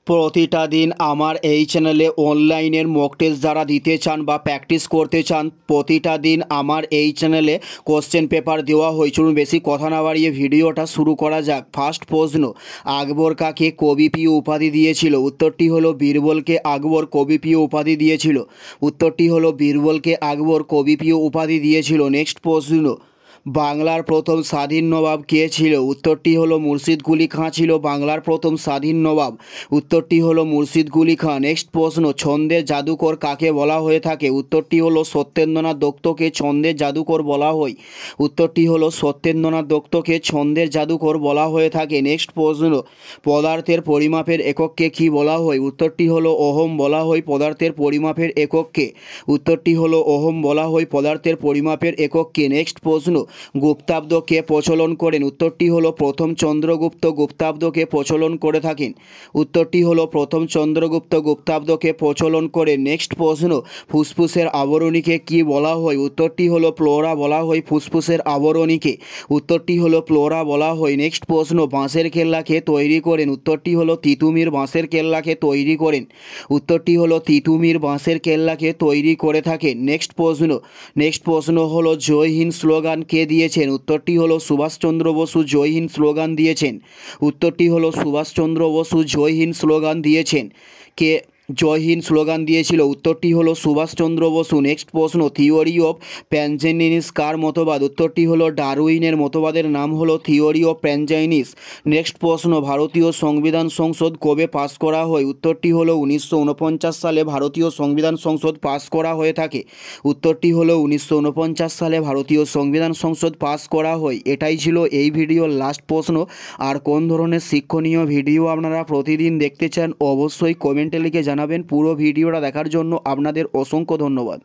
প্রতিটা দিন আমার এই চ্যানেলে অনলাইনের মক টেস্ট যারা দিতে চান বা প্র্যাকটিস করতে চান, প্রতিটা দিন আমার এই চ্যানেলে কোশ্চেন পেপার দেওয়া হয়। চলুন বেশি কথা না বাড়িয়ে ভিডিওটা শুরু করা যাক। ফার্স্ট প্রশ্ন, আকবর কাকে কবিপ্রিয় উপাধি দিয়েছিল? উত্তরটি হলো বীরবলকে আকবর কবিপ্রিয় উপাধি দিয়েছিল। উত্তরটি হলো বীরবলকে আকবর কবিপ্রিয় উপাধি দিয়েছিল। নেক্সট প্রশ্ন, বাংলার প্রথম স্বাধীন নবাব কে ছিল? উত্তরটি হলো মুর্শিদ কুলি খাঁ ছিল বাংলার প্রথম স্বাধীন নবাব। উত্তরটি হলো মুর্শিদ কুলি খাঁ। নেক্সট প্রশ্ন, ছন্দের জাদুকর কাকে বলা হয়ে থাকে? উত্তরটি হলো সত্যেন্দ্রনাথ দত্তকে ছন্দের জাদুকর বলা হয়। উত্তরটি হলো সত্যেন্দ্রনাথ দত্তকে ছন্দের জাদুকর বলা হয়ে থাকে। নেক্সট প্রশ্ন, পদার্থের পরিমাপের একককে কি বলা হয়? উত্তরটি হলো ওহম বলা হয় পদার্থের পরিমাপের একককে। উত্তরটি হলো ওহম বলা হয় পদার্থের পরিমাপের একককে। নেক্সট প্রশ্ন, গুপ্তাব্দ কে প্রচলন করেন? উত্তরটি হলো প্রথম চন্দ্রগুপ্ত গুপ্তাব্দকে প্রচলন করে থাকেন। উত্তরটি হলো প্রথম চন্দ্রগুপ্ত গুপ্তাব্দকে প্রচলন করেন। নেক্সট প্রশ্ন, ফুসফুসের আবরণীকে কি বলা হয়? উত্তরটি হলো প্লোরা বলা হয় ফুসফুসের আবরণীকে। উত্তরটি হলো প্লোরা বলা হয়। নেক্সট প্রশ্ন, বাঁশের কেল্লাকে তৈরি করেন? উত্তরটি হলো তিতুমির বাঁশের কেল্লাকে তৈরি করেন। উত্তরটি হলো তিতুমির বাঁশের কেল্লাকে তৈরি করে থাকেন। নেক্সট প্রশ্ন হলো জয় হিন্দ স্লোগান কে দিয়েছেন? উত্তরটি হলো সুভাষচন্দ্র বসু জয় হিন্দ স্লোগান দিয়েছেন। উত্তরটি হলো সুভাষচন্দ্র বসু জয় হিন্দ স্লোগান দিয়েছেন। কে জয় হিন্দ স্লোগান দিয়েছিল? উত্তরটি হলো সুভাষচন্দ্র বসু। নেক্সট প্রশ্ন, থিওরি অফ প্যানজেনিস কার মতবাদ? উত্তরটি হলো ডারউইনের মতবাদের নাম হলো থিওরি অফ প্যানজেনিস। নেক্সট প্রশ্ন, ভারতীয় সংবিধান সংসদ কবে পাস করা হয়? উত্তরটি হলো 1949 সালে ভারতীয় সংবিধান সংসদ পাস করা হয়ে থাকে। উত্তরটি হলো 1949 সালে ভারতীয় সংবিধান সংসদ পাস করা হয়। এটাই ছিল এই ভিডিওর লাস্ট প্রশ্ন। আর কোন ধরনের শিক্ষণীয় ভিডিও আপনারা প্রতিদিন দেখতে চান অবশ্যই কমেন্টে লিখে জানাবেন। পুরো ভিডিওটা দেখার জন্য আপনাদের অসংখ্য ধন্যবাদ।